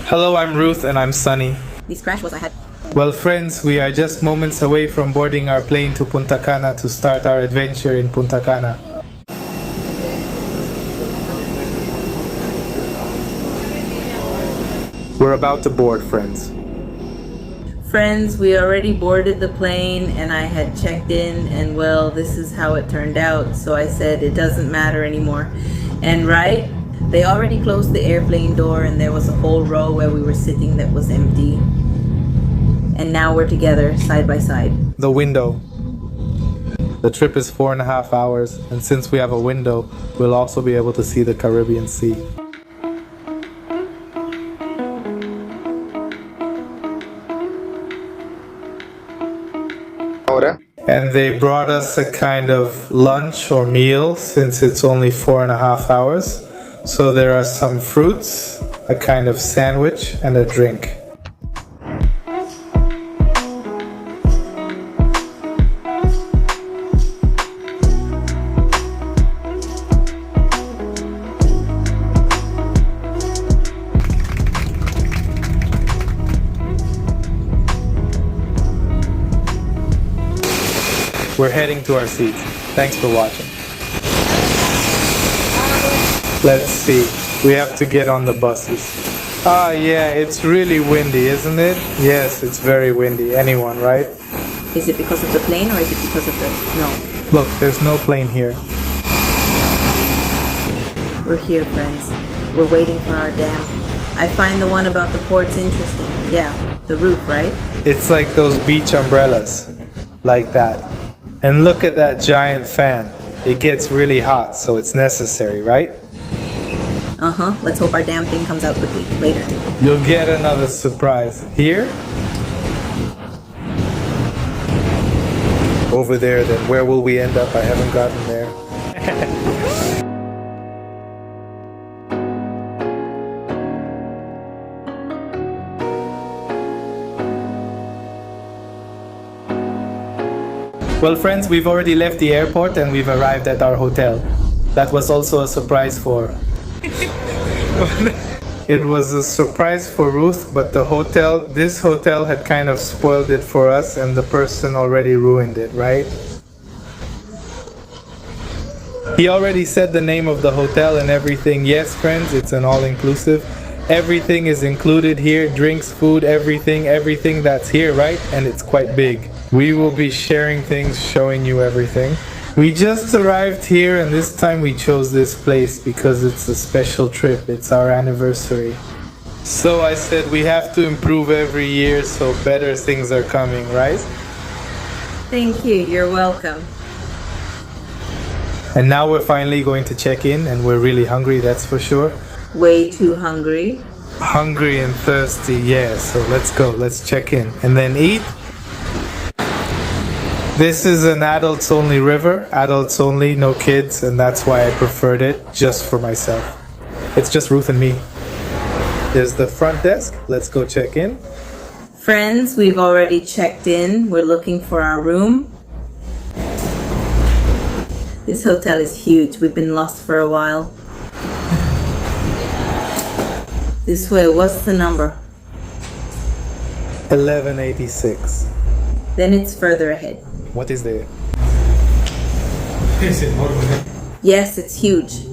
Hello, I'm Ruth and I'm Sunny. This crash was I had. Well, friends, we are just moments away from boarding our plane to Punta Cana to start our adventure in Punta Cana. We're about to board, friends. Friends, we already boarded the plane and I had checked in, and well, this is how it turned out. So I said it doesn't matter anymore. And right, they already closed the airplane door and there was a whole row where we were sitting that was empty. And now we're together, side by side. The window. The trip is 4.5 hours, and since we have a window, we'll also be able to see the Caribbean Sea. And they brought us a kind of lunch or meal since it's only 4.5 hours. So there are some fruits, a kind of sandwich, and a drink. We're heading to our seats. Thanks for watching. Let's see. We have to get on the buses. Ah, yeah, it's really windy, isn't it? Yes, it's very windy. Anyone, right? Is it because of the plane or is it because of the snow? Look, there's no plane here. We're here, friends. We're waiting for our dam. I find the one about the ports interesting. Yeah, the roof, right? It's like those beach umbrellas. Like that. And look at that giant fan. It gets really hot, so it's necessary, right? Uh-huh. Let's hope our damn thing comes out quickly. Later. You'll get another surprise. Here? Over there, then where will we end up? I haven't gotten there. Well, friends, we've already left the airport and we've arrived at our hotel. That was also a surprise for... It was a surprise for Ruth, but this hotel had kind of spoiled it for us and the person already ruined it, right? He already said the name of the hotel and everything. Yes, friends, it's an all-inclusive. Everything is included here, drinks, food, everything that's here, right? And it's quite big. We will be sharing things, showing you everything. We just arrived here and this time we chose this place because it's a special trip. It's our anniversary. So I said we have to improve every year so better things are coming, right? Thank you. You're welcome. And now we're finally going to check in and we're really hungry, that's for sure. Way too hungry. Hungry and thirsty, yeah. So let's go, let's check in and then eat. This is an adults only river, adults only, no kids, and that's why I preferred it, just for myself. It's just Ruth and me. There's the front desk, let's go check in. Friends, we've already checked in. We're looking for our room. This hotel is huge. We've been lost for a while. This way, what's the number? 1186. Then it's further ahead. What is there? Yes, it's huge.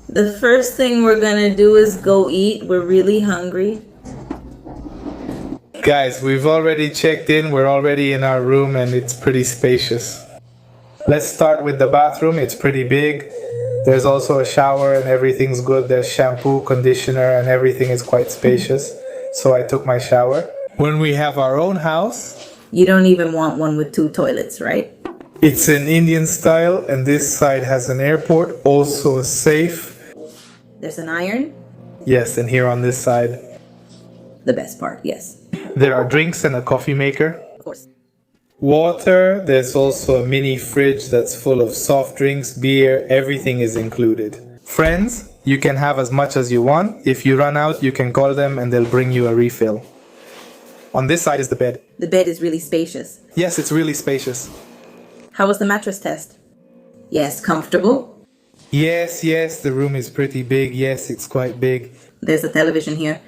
The first thing we're gonna do is go eat. We're really hungry. Guys, we've already checked in, we're already in our room and it's pretty spacious. Let's start with the bathroom, it's pretty big. There's also a shower and everything's good. There's shampoo, conditioner, and everything is quite spacious. So I took my shower. When we have our own house... You don't even want one with 2 toilets, right? It's an Indian style and this side has an airport, also a safe. There's an iron. Yes, and here on this side. The best part, yes. There are drinks and a coffee maker. Of course. Water, there's also a mini fridge that's full of soft drinks, beer, everything is included. Friends, you can have as much as you want. If you run out, you can call them and they'll bring you a refill. On this side is the bed. The bed is really spacious. Yes, it's really spacious. How was the mattress test? Yes, comfortable? Yes, yes, the room is pretty big. Yes, it's quite big. There's a television here.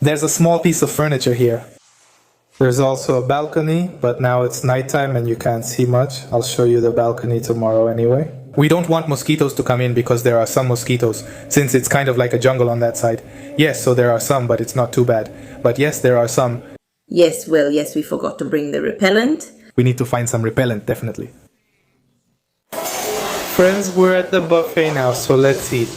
There's a small piece of furniture here. There's also a balcony, but now it's nighttime and you can't see much. I'll show you the balcony tomorrow anyway. We don't want mosquitoes to come in because there are some mosquitoes, since it's kind of like a jungle on that side. Yes, so there are some, but it's not too bad. But yes, there are some. Yes, well, yes, we forgot to bring the repellent. We need to find some repellent, definitely. Friends, we're at the buffet now, so let's eat.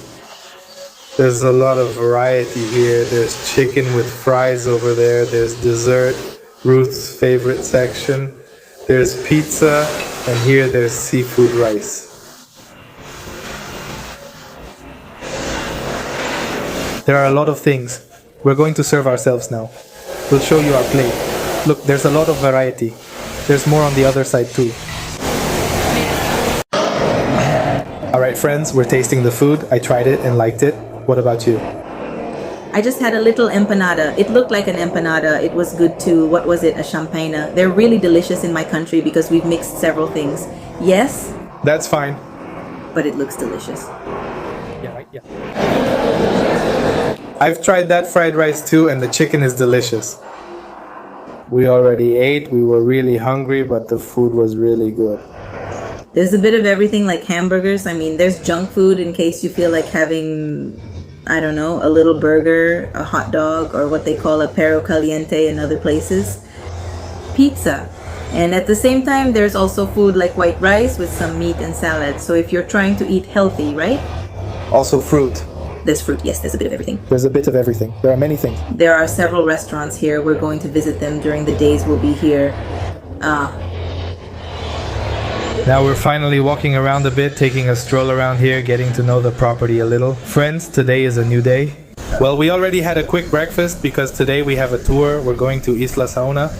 There's a lot of variety here. There's chicken with fries over there. There's dessert, Ruth's favorite section. There's pizza, and here there's seafood rice. There are a lot of things. We're going to serve ourselves now. We'll show you our plate. Look, there's a lot of variety. There's more on the other side too. Alright friends, we're tasting the food. I tried it and liked it. What about you? I just had a little empanada. It looked like an empanada. It was good too. What was it? A champagne. They're really delicious in my country because we've mixed several things. Yes? That's fine. But it looks delicious. Yeah, right? Yeah. I've tried that fried rice too, and the chicken is delicious. We already ate. We were really hungry, but the food was really good. There's a bit of everything like hamburgers. I mean, there's junk food in case you feel like having, I don't know, a little burger, a hot dog, or what they call a perro caliente in other places. Pizza. And at the same time, there's also food like white rice with some meat and salad. So if you're trying to eat healthy, right? Also fruit. There's fruit. Yes, there's a bit of everything. There's a bit of everything. There are many things. There are several restaurants here. We're going to visit them during the days we'll be here. Now we're finally walking around a bit, taking a stroll around here, getting to know the property a little. Friends, today is a new day. Well, we already had a quick breakfast because today we have a tour. We're going to Isla Saona.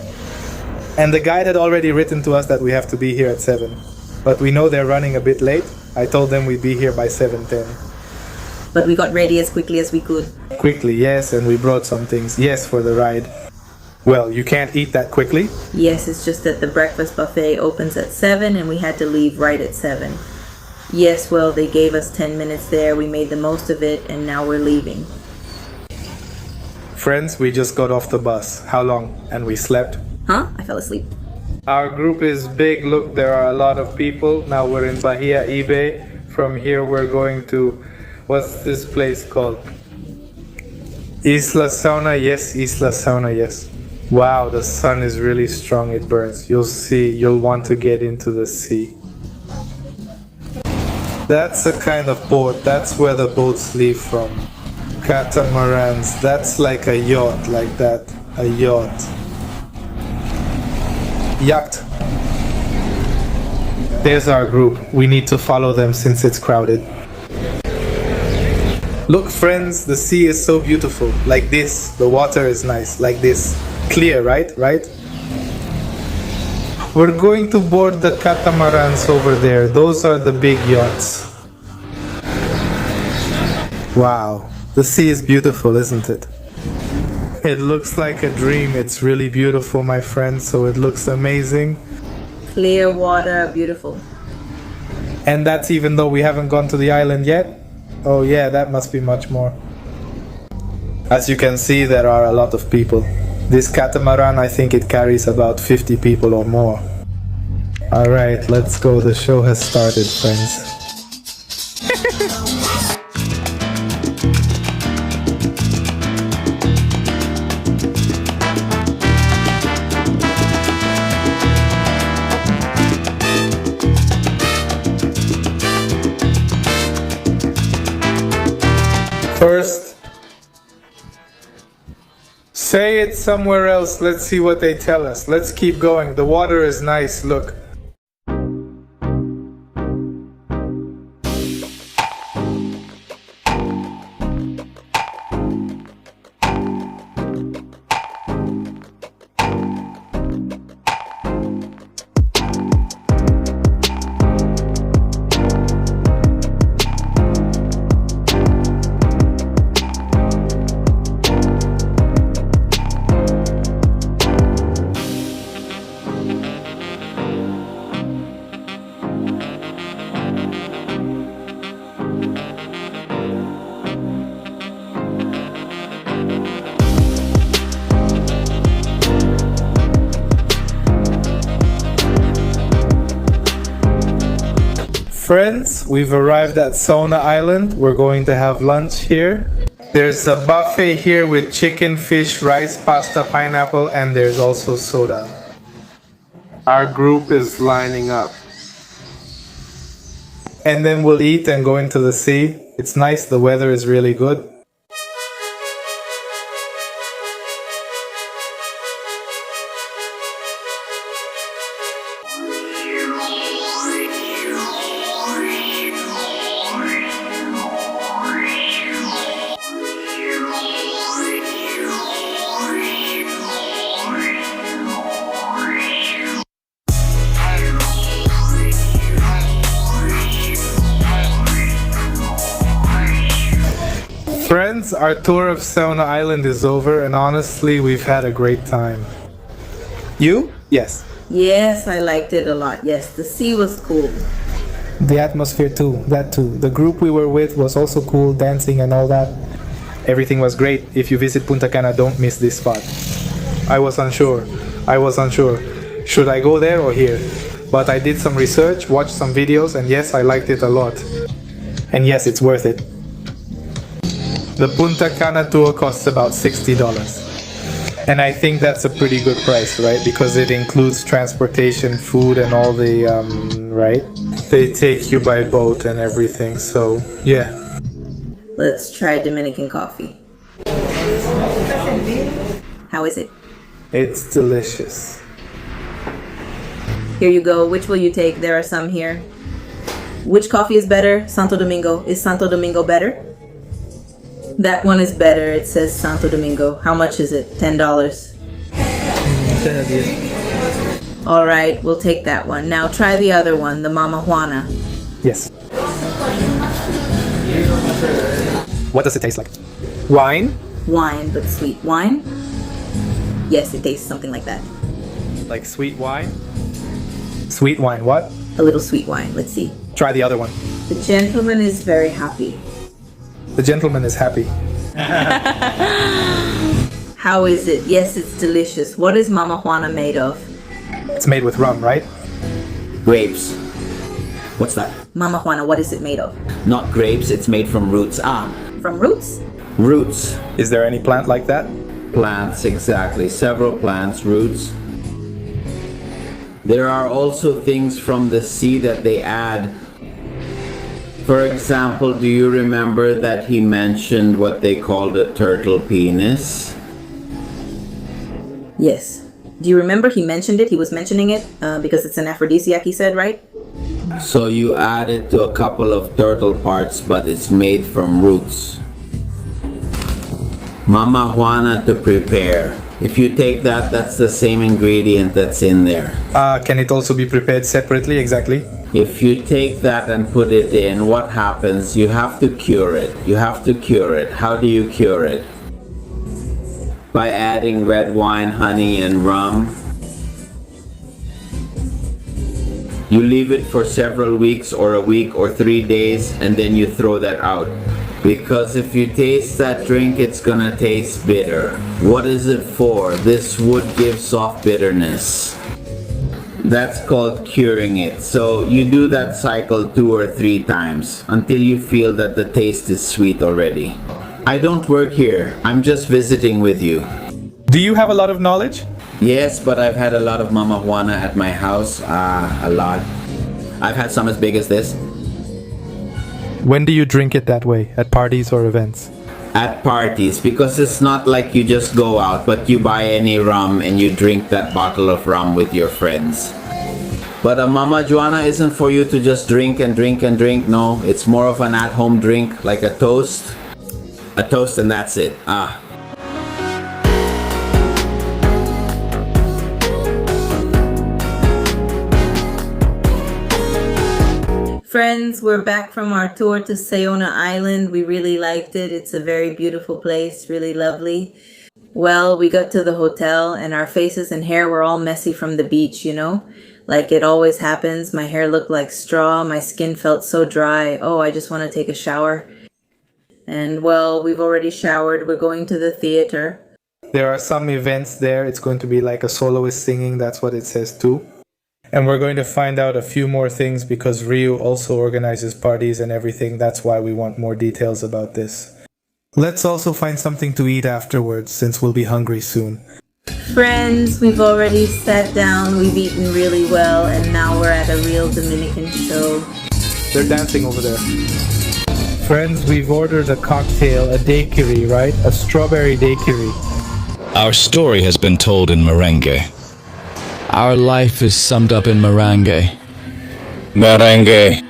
And the guide had already written to us that we have to be here at 7. But we know they're running a bit late. I told them we'd be here by 7:10. But we got ready as quickly as we could. Quickly, yes, and we brought some things, yes, for the ride. Well, you can't eat that quickly. Yes, it's just that the breakfast buffet opens at 7 and we had to leave right at 7. Yes, well, they gave us 10 minutes there. We made the most of it and now we're leaving. Friends, we just got off the bus. How long? And we slept. Huh? I fell asleep. Our group is big. Look, there are a lot of people. Now we're in Bahia Ibe. From here we're going to, what's this place called? Isla Saona, yes, Isla Saona, yes. Wow, the sun is really strong, it burns. You'll see, you'll want to get into the sea. That's a kind of boat, that's where the boats leave from. Catamarans, that's like a yacht, like that, a yacht. Yacht. There's our group, we need to follow them since it's crowded. Look friends, the sea is so beautiful, like this, the water is nice, like this. Clear, right? We're going to board the catamarans over there. Those are the big yachts. Wow, the sea is beautiful, isn't it? It looks like a dream. It's really beautiful, my friends, so it looks amazing. Clear water, beautiful. And that's even though we haven't gone to the island yet? Oh yeah, that must be much more. As you can see, there are a lot of people. This catamaran, I think it carries about 50 people or more. Alright, let's go. The show has started, friends. First, say it somewhere else. Let's see what they tell us. Let's keep going. The water is nice. Look. Friends, we've arrived at Saona Island. We're going to have lunch here. There's a buffet here with chicken, fish, rice, pasta, pineapple, and there's also soda. Our group is lining up. And then we'll eat and go into the sea. It's nice, the weather is really good. Friends, our tour of Saona Island is over, and honestly, we've had a great time. You? Yes. Yes, I liked it a lot. Yes, the sea was cool. The atmosphere too, that too. The group we were with was also cool, dancing and all that. Everything was great. If you visit Punta Cana, don't miss this spot. I was unsure. Should I go there or here? But I did some research, watched some videos, and yes, I liked it a lot. And yes, it's worth it. The Punta Cana tour costs about $60. And I think that's a pretty good price, right? Because it includes transportation, food, and all the, right? They take you by boat and everything, so yeah. Let's try Dominican coffee. How is it? It's delicious. Here you go. Which will you take? There are some here. Which coffee is better? Santo Domingo. Is Santo Domingo better? That one is better. It says Santo Domingo. How much is it? $10. All right, we'll take that one. Now try the other one, the Mama Juana. Yes. What does it taste like? Wine? Wine, but sweet wine? Yes, it tastes something like that. Like sweet wine? Sweet wine, what? A little sweet wine. Let's see. Try the other one. The gentleman is very happy. The gentleman is happy. How is it? Yes, it's delicious. What is Mama Juana made of? It's made with rum, right? Grapes. What's that? Mama Juana, what is it made of? Not grapes, it's made from roots. From roots? Roots. Is there any plant like that? Plants, exactly. Several plants, roots. There are also things from the sea that they add. For example, do you remember that he mentioned what they called a turtle penis? Yes. Do you remember he mentioned it? He was mentioning it because it's an aphrodisiac, he said, right? So you add it to a couple of turtle parts, but it's made from roots. Mama Juana to prepare. If you take that, that's the same ingredient that's in there. Can it also be prepared separately, exactly? If you take that and put it in, what happens? You have to cure it. How do you cure it? By adding red wine, honey, and rum. You leave it for several weeks or a week or 3 days, and then you throw that out. Because if you taste that drink, it's gonna taste bitter. What is it for? This wood gives off bitterness. That's called curing it. So you do that cycle 2 or 3 times until you feel that the taste is sweet already. I don't work here. I'm just visiting with you. Do you have a lot of knowledge? Yes, but I've had a lot of Mama Juana at my house. A lot. I've had some as big as this. When do you drink it that way? At parties or events? At parties, because it's not like you just go out, but you buy any rum and you drink that bottle of rum with your friends. But a Mama Juana isn't for you to just drink and drink and drink. No, it's more of an at-home drink, like a toast. A toast and that's it. Friends, we're back from our tour to Saona Island. We really liked it. It's a very beautiful place, really lovely. Well, we got to the hotel and our faces and hair were all messy from the beach, you know? Like it always happens. My hair looked like straw. My skin felt so dry. Oh, I just want to take a shower. And well, we've already showered. We're going to the theater. There are some events there. It's going to be like a soloist singing. That's what it says too. And we're going to find out a few more things because Ryu also organizes parties and everything. That's why we want more details about this. Let's also find something to eat afterwards since we'll be hungry soon. Friends, we've already sat down, we've eaten really well, and now we're at a real Dominican show. They're dancing over there. Friends, we've ordered a cocktail, a daiquiri, right? A strawberry daiquiri. Our story has been told in merengue. Our life is summed up in merengue. Merengue.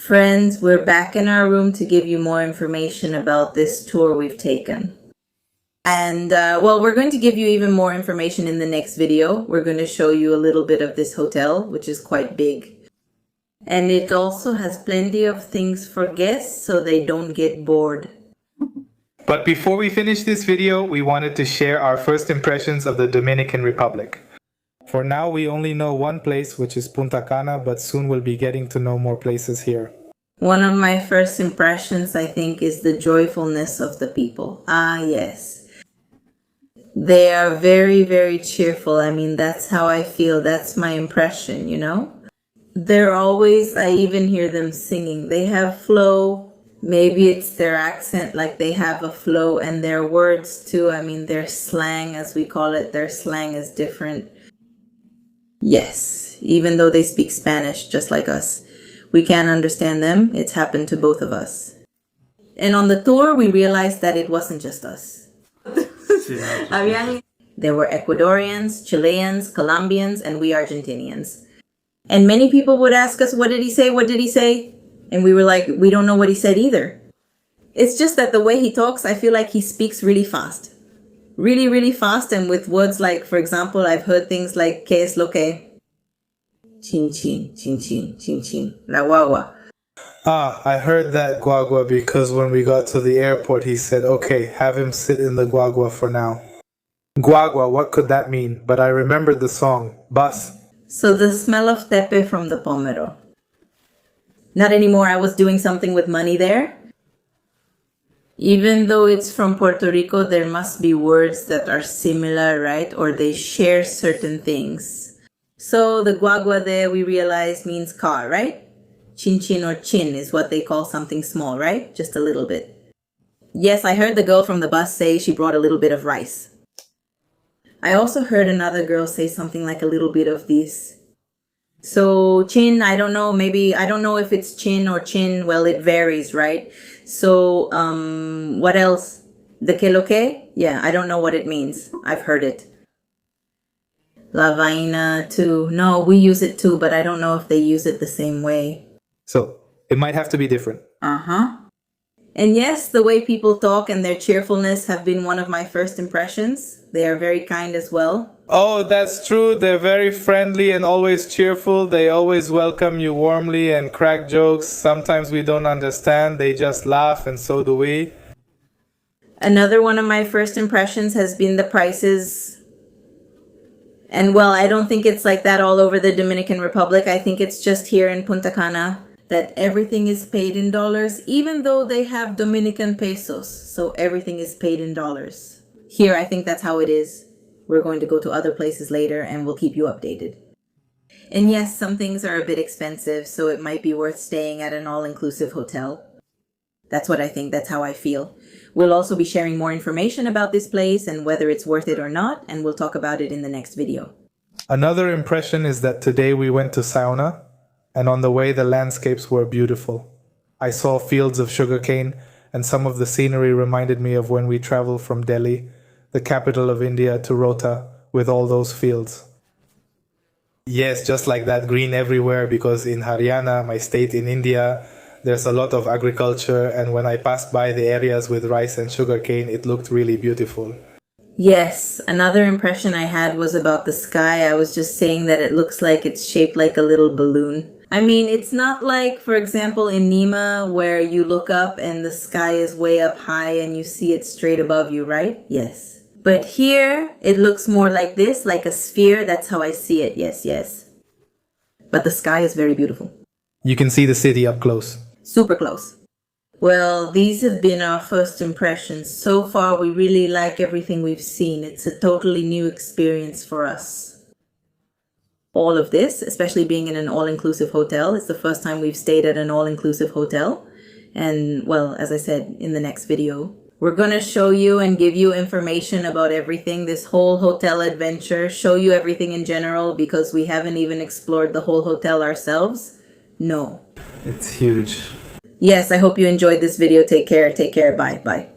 Friends, we're back in our room to give you more information about this tour we've taken. And, well, we're going to give you even more information in the next video. We're going to show you a little bit of this hotel, which is quite big. And it also has plenty of things for guests so they don't get bored. But before we finish this video, we wanted to share our first impressions of the Dominican Republic. For now, we only know one place, which is Punta Cana, but soon we'll be getting to know more places here. One of my first impressions, I think, is the joyfulness of the people. Ah, yes. They are very, very cheerful. I mean, that's how I feel. That's my impression, you know? They're always, I even hear them singing. They have flow. Maybe it's their accent, like they have a flow, and their words too. I mean, their slang, as we call it, their slang is different. Yes, even though they speak Spanish just like us. We can't understand them. It's happened to both of us. And on the tour, we realized that it wasn't just us. There were Ecuadorians, Chileans, Colombians, and we Argentinians. And many people would ask us, what did he say? What did he say? And we were like, we don't know what he said either. It's just that the way he talks, I feel like he speaks really fast. Really, really fast, and with words like, for example, I've heard things like, ¿qué es lo que? Chin chin, chin chin, chin chin, la guagua. Ah, I heard that guagua because when we got to the airport, he said, okay, have him sit in the guagua for now. Guagua, what could that mean? But I remembered the song, Bus. So the smell of tepe from the pomelo. Not anymore, I was doing something with money there. Even though it's from Puerto Rico, there must be words that are similar, right? Or they share certain things. So the guagua there, we realized, means car, right? Chin chin or chin is what they call something small, right? Just a little bit. Yes, I heard the girl from the bus say she brought a little bit of rice. I also heard another girl say something like a little bit of this. So chin, I don't know, maybe, I don't know if it's chin or chin. Well, it varies, right? So, what else? The que lo que? Yeah, I don't know what it means. I've heard it. La vaina too. No, we use it too, but I don't know if they use it the same way. So, it might have to be different. Uh-huh. And yes, the way people talk and their cheerfulness have been one of my first impressions. They are very kind as well. Oh, that's true. They're very friendly and always cheerful. They always welcome you warmly and crack jokes. Sometimes we don't understand. They just laugh, and so do we. Another one of my first impressions has been the prices. And well, I don't think it's like that all over the Dominican Republic. I think it's just here in Punta Cana that everything is paid in dollars, even though they have Dominican pesos. So everything is paid in dollars. Here, I think that's how it is. We're going to go to other places later and we'll keep you updated. And yes, some things are a bit expensive, so it might be worth staying at an all-inclusive hotel. That's what I think. That's how I feel. We'll also be sharing more information about this place and whether it's worth it or not, and we'll talk about it in the next video. Another impression is that today we went to Saona, and on the way the landscapes were beautiful. I saw fields of sugarcane, and some of the scenery reminded me of when we traveled from Delhi, the capital of India, to Rota, with all those fields. Yes, just like that, green everywhere, because in Haryana, my state in India, there's a lot of agriculture, and when I passed by the areas with rice and sugarcane, it looked really beautiful. Yes, another impression I had was about the sky. I was just saying that it looks like it's shaped like a little balloon. I mean, it's not like, for example, in Nima, where you look up and the sky is way up high and you see it straight above you, right? Yes. But here, it looks more like this, like a sphere. That's how I see it. Yes, yes. But the sky is very beautiful. You can see the city up close. Super close. Well, these have been our first impressions. So far, we really like everything we've seen. It's a totally new experience for us. All of this, especially being in an all-inclusive hotel. It's the first time we've stayed at an all-inclusive hotel. And, well, as I said in the next video, we're going to show you and give you information about everything, this whole hotel adventure, show you everything in general because we haven't even explored the whole hotel ourselves. No. It's huge. Yes, I hope you enjoyed this video. Take care. Take care. Bye. Bye.